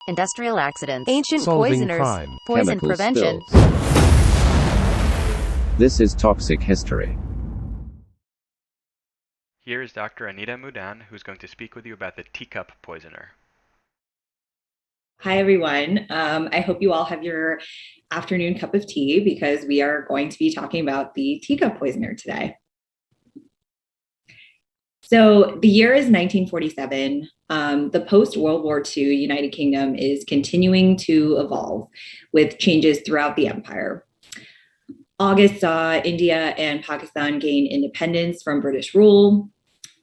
industrial accidents, ancient solving poisoners, crime, poison chemical prevention. spills. This is Toxic History. Here is Dr. Anita Mudan, who's going to speak with you about the Teacup Poisoner. Hi, everyone. I hope you all have your afternoon cup of tea because we are going to be talking about the Teacup Poisoner today. So the year is 1947. The post-World War II United Kingdom is continuing to evolve with changes throughout the empire. August saw India and Pakistan gain independence from British rule.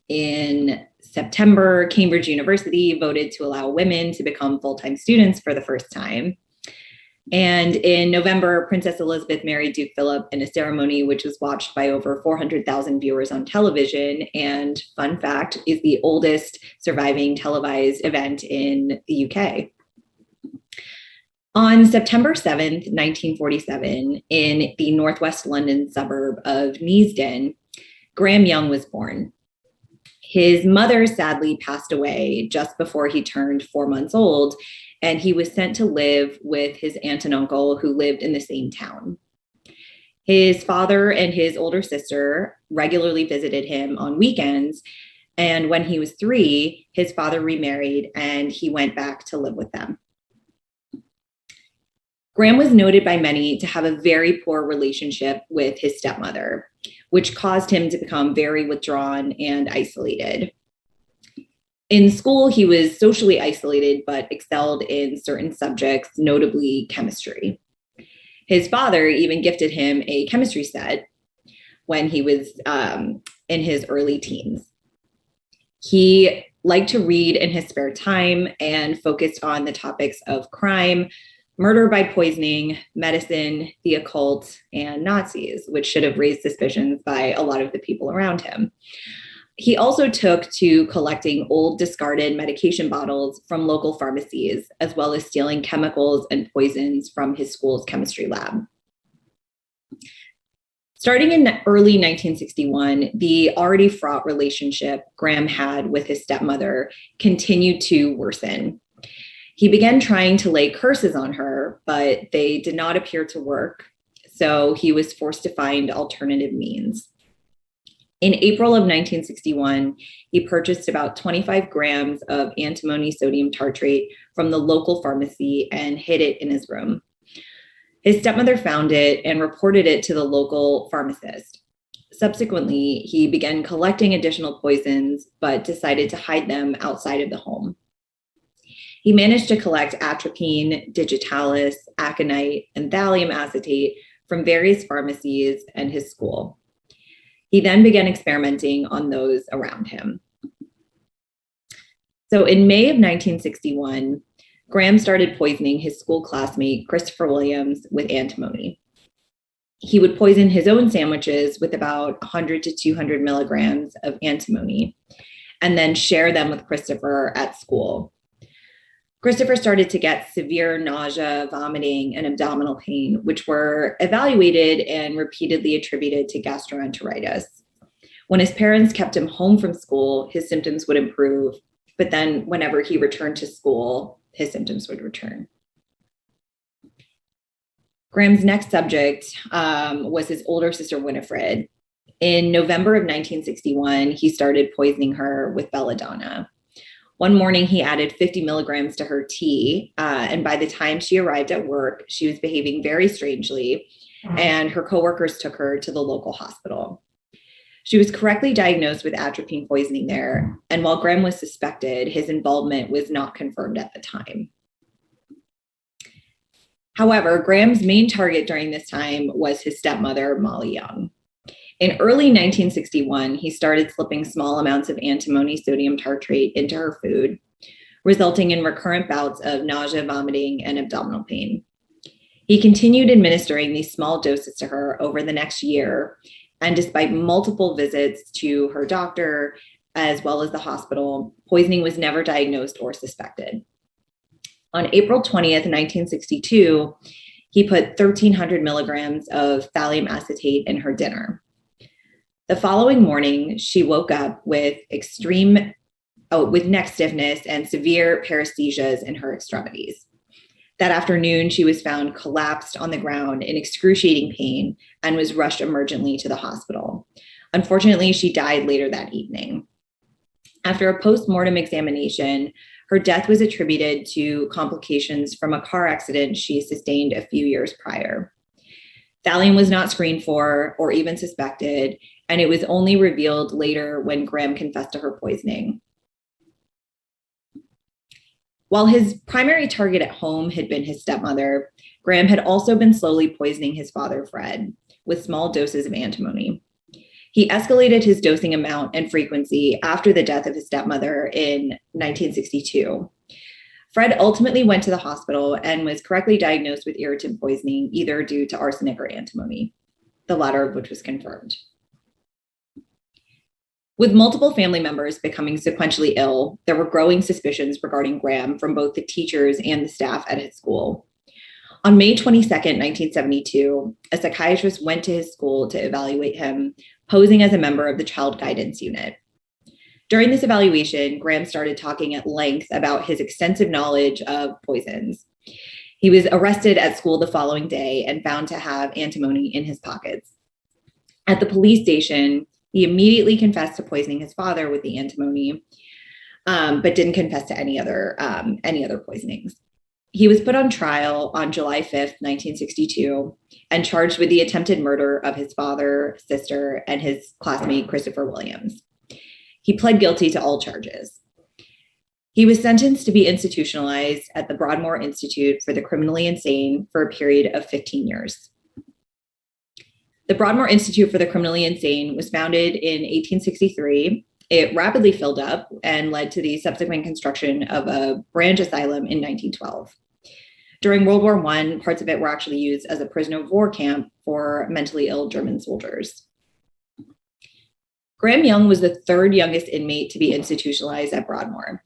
In September, Cambridge University voted to allow women to become full-time students for the first time. And in November, Princess Elizabeth married Duke Philip in a ceremony which was watched by over 400,000 viewers on television. And fun fact, is the oldest surviving televised event in the UK. On September 7th, 1947, in the northwest London suburb of Neasden, Graham Young was born. His mother sadly passed away just before he turned 4 months old, and he was sent to live with his aunt and uncle who lived in the same town. His father and his older sister regularly visited him on weekends, and when he was 3, his father remarried and he went back to live with them. Graham was noted by many to have a very poor relationship with his stepmother, which caused him to become very withdrawn and isolated. In school, he was socially isolated, but excelled in certain subjects, notably chemistry. His father even gifted him a chemistry set when he was in his early teens. He liked to read in his spare time and focused on the topics of crime, murder by poisoning, medicine, the occult, and Nazis, which should have raised suspicions by a lot of the people around him. He also took to collecting old discarded medication bottles from local pharmacies, as well as stealing chemicals and poisons from his school's chemistry lab. Starting in early 1961, the already fraught relationship Graham had with his stepmother continued to worsen. He began trying to lay curses on her, but they did not appear to work, so he was forced to find alternative means. In April of 1961, he purchased about 25 grams of antimony sodium tartrate from the local pharmacy and hid it in his room. His stepmother found it and reported it to the local pharmacist. Subsequently, he began collecting additional poisons, but decided to hide them outside of the home. He managed to collect atropine, digitalis, aconite, and thallium acetate from various pharmacies and his school. He then began experimenting on those around him. So in May of 1961, Graham started poisoning his school classmate, Christopher Williams, with antimony. He would poison his own sandwiches with about 100 to 200 milligrams of antimony, and then share them with Christopher at school. Christopher started to get severe nausea, vomiting, and abdominal pain, which were evaluated and repeatedly attributed to gastroenteritis. When his parents kept him home from school, his symptoms would improve, but then whenever he returned to school, his symptoms would return. Graham's next subject was his older sister, Winifred. In November of 1961, he started poisoning her with belladonna. One morning, he added 50 milligrams to her tea, and by the time she arrived at work, she was behaving very strangely, and her coworkers took her to the local hospital. She was correctly diagnosed with atropine poisoning there, and while Graham was suspected, his involvement was not confirmed at the time. However, Graham's main target during this time was his stepmother, Molly Young. In early 1961, he started slipping small amounts of antimony sodium tartrate into her food, resulting in recurrent bouts of nausea, vomiting, and abdominal pain. He continued administering these small doses to her over the next year, and despite multiple visits to her doctor, as well as the hospital, poisoning was never diagnosed or suspected. On April 20th, 1962, he put 1,300 milligrams of thallium acetate in her dinner. The following morning, she woke up with extreme with neck stiffness and severe paresthesias in her extremities. That afternoon, she was found collapsed on the ground in excruciating pain and was rushed emergently to the hospital. Unfortunately, she died later that evening. After a post-mortem examination, her death was attributed to complications from a car accident she sustained a few years prior. Thallium was not screened for or even suspected, and it was only revealed later when Graham confessed to her poisoning. While his primary target at home had been his stepmother, Graham had also been slowly poisoning his father, Fred, with small doses of antimony. He escalated his dosing amount and frequency after the death of his stepmother in 1962. Fred ultimately went to the hospital and was correctly diagnosed with irritant poisoning, either due to arsenic or antimony, the latter of which was confirmed. With multiple family members becoming sequentially ill, there were growing suspicions regarding Graham from both the teachers and the staff at his school. On May 22nd, 1972, a psychiatrist went to his school to evaluate him, posing as a member of the Child Guidance Unit. During this evaluation, Graham started talking at length about his extensive knowledge of poisons. He was arrested at school the following day and found to have antimony in his pockets. At the police station, he immediately confessed to poisoning his father with the antimony, but didn't confess to any other poisonings. He was put on trial on July 5th, 1962, and charged with the attempted murder of his father, sister, and his classmate, Christopher Williams. He pled guilty to all charges. He was sentenced to be institutionalized at the Broadmoor Institute for the Criminally Insane for a period of 15 years. The Broadmoor Institute for the Criminally Insane was founded in 1863. It rapidly filled up and led to the subsequent construction of a branch asylum in 1912. During World War I, parts of it were actually used as a prisoner of war camp for mentally ill German soldiers. Graham Young was the third youngest inmate to be institutionalized at Broadmoor.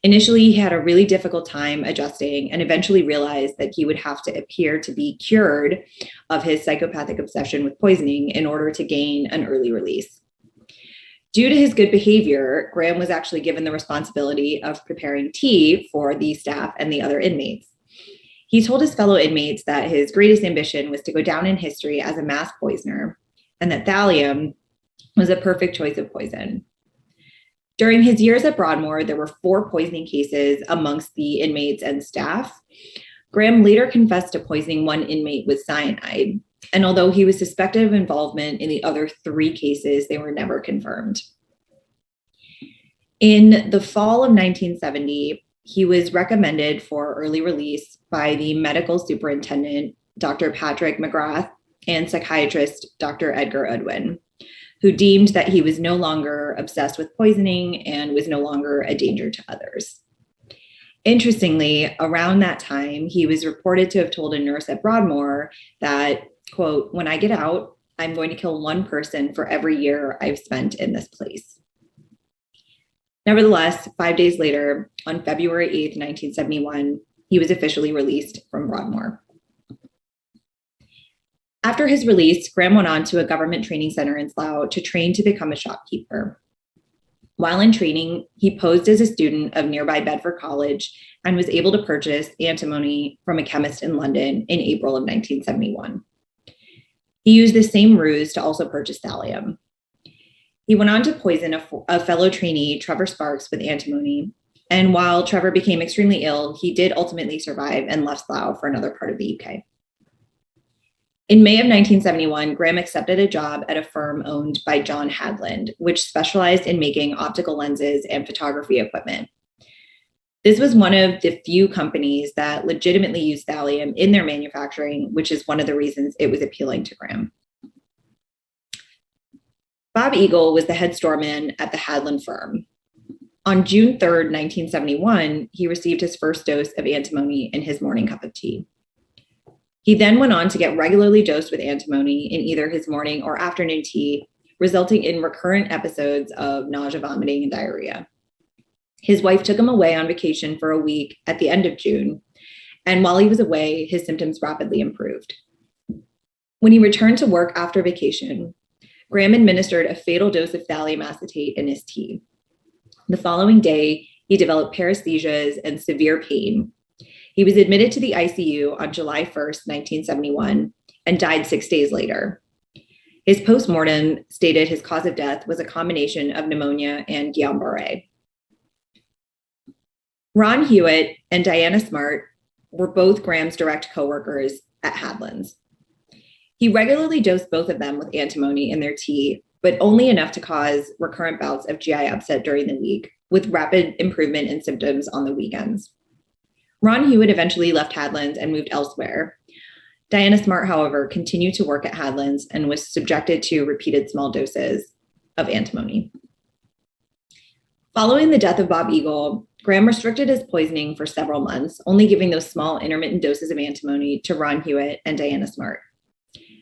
Initially, he had a really difficult time adjusting and eventually realized that he would have to appear to be cured of his psychopathic obsession with poisoning in order to gain an early release. Due to his good behavior, Graham was actually given the responsibility of preparing tea for the staff and the other inmates. He told his fellow inmates that his greatest ambition was to go down in history as a mass poisoner, and that thallium was a perfect choice of poison. During his years at Broadmoor, there were 4 poisoning cases amongst the inmates and staff. Graham later confessed to poisoning one inmate with cyanide, and although he was suspected of involvement in the other 3 cases, they were never confirmed. In the fall of 1970, he was recommended for early release by the medical superintendent, Dr. Patrick McGrath, and psychiatrist, Dr. Edgar Udwin, who deemed that he was no longer obsessed with poisoning and was no longer a danger to others. Interestingly, around that time, he was reported to have told a nurse at Broadmoor that, quote, "When I get out, I'm going to kill one person for every year I've spent in this place." Nevertheless, 5 days later, on February 8th, 1971, he was officially released from Broadmoor. After his release, Graham went on to a government training center in Slough to train to become a shopkeeper. While in training, he posed as a student of nearby Bedford College and was able to purchase antimony from a chemist in London in April of 1971. He used the same ruse to also purchase thallium. He went on to poison a fellow trainee, Trevor Sparks, with antimony, and while Trevor became extremely ill, he did ultimately survive and left Slough for another part of the UK. In May of 1971, Graham accepted a job at a firm owned by John Hadland, which specialized in making optical lenses and photography equipment. This was one of the few companies that legitimately used thallium in their manufacturing, which is one of the reasons it was appealing to Graham. Bob Eagle was the head storeman at the Hadland firm. On June 3rd, 1971, he received his first dose of antimony in his morning cup of tea. He then went on to get regularly dosed with antimony in either his morning or afternoon tea, resulting in recurrent episodes of nausea, vomiting, and diarrhea. His wife took him away on vacation for a week at the end of June, and while he was away, his symptoms rapidly improved. When he returned to work after vacation, Graham administered a fatal dose of thallium acetate in his tea. The following day, he developed paresthesias and severe pain. He was admitted to the ICU on July 1st, 1971, and died 6 days later. His postmortem stated his cause of death was a combination of pneumonia and Guillain-Barré. Ron Hewitt and Diana Smart were both Graham's direct coworkers at Hadlands. He regularly dosed both of them with antimony in their tea, but only enough to cause recurrent bouts of GI upset during the week, with rapid improvement in symptoms on the weekends. Ron Hewitt eventually left Hadlands and moved elsewhere. Diana Smart, however, continued to work at Hadlands and was subjected to repeated small doses of antimony. Following the death of Bob Eagle, Graham restricted his poisoning for several months, only giving those small intermittent doses of antimony to Ron Hewitt and Diana Smart.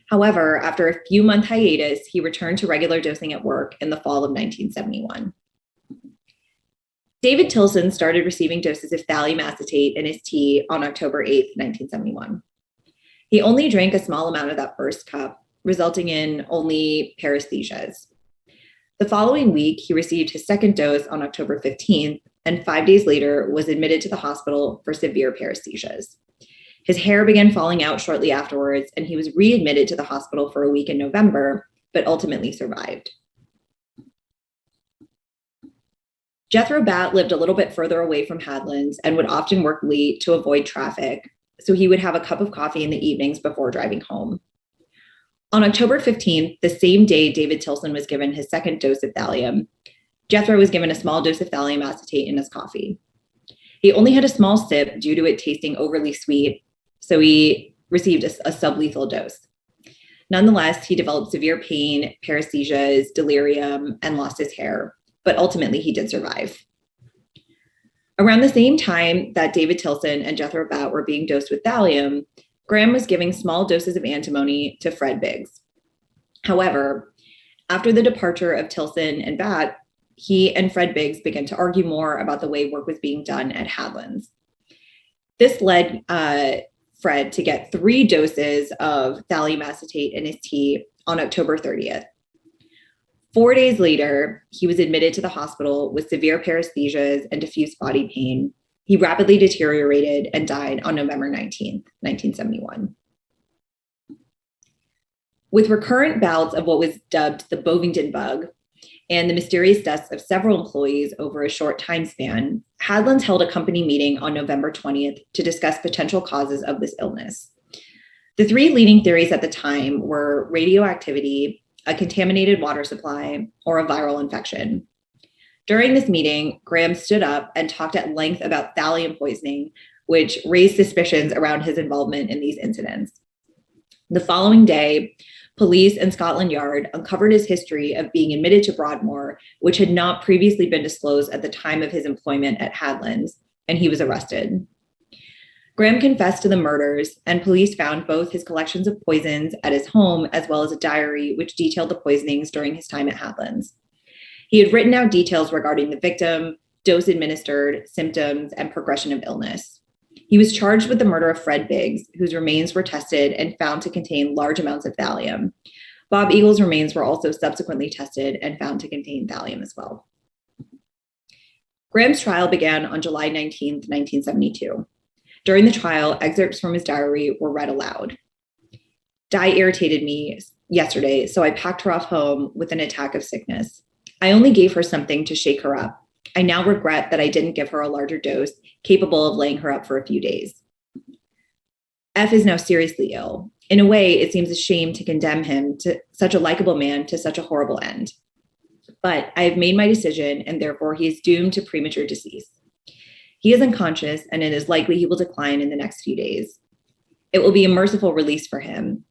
However, after a few-month hiatus, he returned to regular dosing at work in the fall of 1971. David Tilson started receiving doses of thallium acetate in his tea on October 8, 1971. He only drank a small amount of that first cup, resulting in only paresthesias. The following week, he received his second dose on October 15th, and 5 days later was admitted to the hospital for severe paresthesias. His hair began falling out shortly afterwards, and he was readmitted to the hospital for a week in November, but ultimately survived. Jethro Batt lived a little bit further away from Hadlands and would often work late to avoid traffic, so he would have a cup of coffee in the evenings before driving home. On October 15th, the same day David Tilson was given his second dose of thallium, Jethro was given a small dose of thallium acetate in his coffee. He only had a small sip due to it tasting overly sweet, so he received a sublethal dose. Nonetheless, he developed severe pain, paresthesias, delirium, and lost his hair, but ultimately he did survive. Around the same time that David Tilson and Jethro Batt were being dosed with thallium, Graham was giving small doses of antimony to Fred Biggs. However, after the departure of Tilson and Batt, he and Fred Biggs began to argue more about the way work was being done at Hadlands. This led Fred to get 3 doses of thallium acetate in his tea on October 30th. 4 days later, he was admitted to the hospital with severe paresthesias and diffuse body pain. He rapidly deteriorated and died on November 19th, 1971. With recurrent bouts of what was dubbed the Bovingdon bug and the mysterious deaths of several employees over a short time span, Hadlands held a company meeting on November 20th to discuss potential causes of this illness. The 3 leading theories at the time were radioactivity, a contaminated water supply, or a viral infection. During this meeting, Graham stood up and talked at length about thallium poisoning, which raised suspicions around his involvement in these incidents. The following day, police and Scotland Yard uncovered his history of being admitted to Broadmoor, which had not previously been disclosed at the time of his employment at Hadlands, and he was arrested. Graham confessed to the murders, and police found both his collections of poisons at his home as well as a diary which detailed the poisonings during his time at Hadlands. He had written out details regarding the victim, dose administered, symptoms, and progression of illness. He was charged with the murder of Fred Biggs, whose remains were tested and found to contain large amounts of thallium. Bob Eagle's remains were also subsequently tested and found to contain thallium as well. Graham's trial began on July 19, 1972. During the trial, excerpts from his diary were read aloud. Di irritated me yesterday, so I packed her off home with an attack of sickness. I only gave her something to shake her up. I now regret that I didn't give her a larger dose, capable of laying her up for a few days. F is now seriously ill. In a way, it seems a shame to condemn him, to such a likable man, to such a horrible end. But I have made my decision, and therefore he is doomed to premature decease. He is unconscious, and it is likely he will decline in the next few days. It will be a merciful release for him,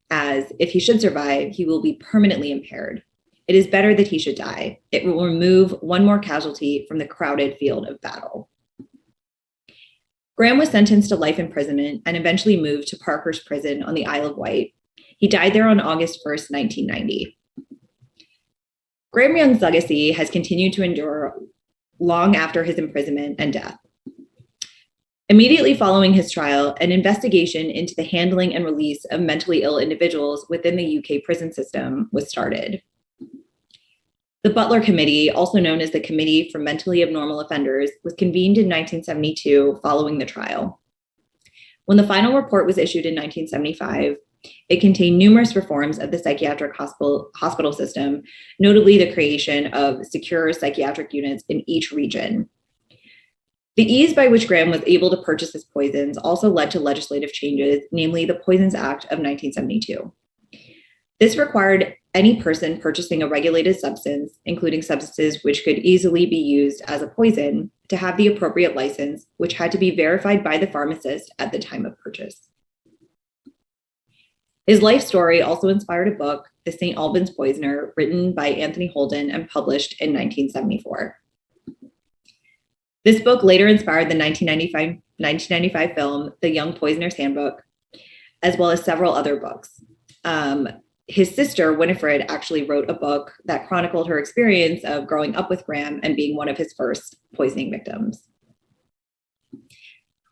as if he should survive, he will be permanently impaired. It is better that he should die. It will remove one more casualty from the crowded field of battle. Graham was sentenced to life imprisonment and eventually moved to Parker's Prison on the Isle of Wight. He died there on August 1st, 1990. Graham Young's legacy has continued to endure long after his imprisonment and death. Immediately following his trial, an investigation into the handling and release of mentally ill individuals within the UK prison system was started. The Butler Committee, also known as the Committee for Mentally Abnormal Offenders, was convened in 1972 following the trial. When the final report was issued in 1975, it contained numerous reforms of the psychiatric hospital system, notably the creation of secure psychiatric units in each region. The ease by which Graham was able to purchase his poisons also led to legislative changes, namely the Poisons Act of 1972. This required any person purchasing a regulated substance, including substances which could easily be used as a poison, to have the appropriate license, which had to be verified by the pharmacist at the time of purchase. His life story also inspired a book, The St. Albans Poisoner, written by Anthony Holden and published in 1974. This book later inspired the 1995 film, The Young Poisoner's Handbook, as well as several other books. His sister, Winifred, actually wrote a book that chronicled her experience of growing up with Graham and being one of his first poisoning victims.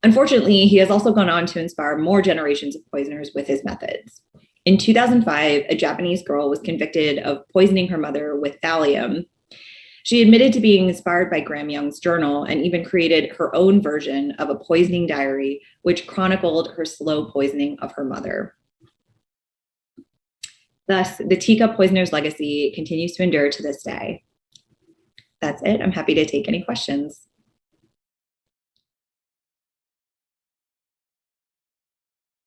Unfortunately, he has also gone on to inspire more generations of poisoners with his methods. In 2005, a Japanese girl was convicted of poisoning her mother with thallium. She admitted to being inspired by Graham Young's journal and even created her own version of a poisoning diary, which chronicled her slow poisoning of her mother. Thus, the Teacup Poisoner's legacy continues to endure to this day. That's it. I'm happy to take any questions.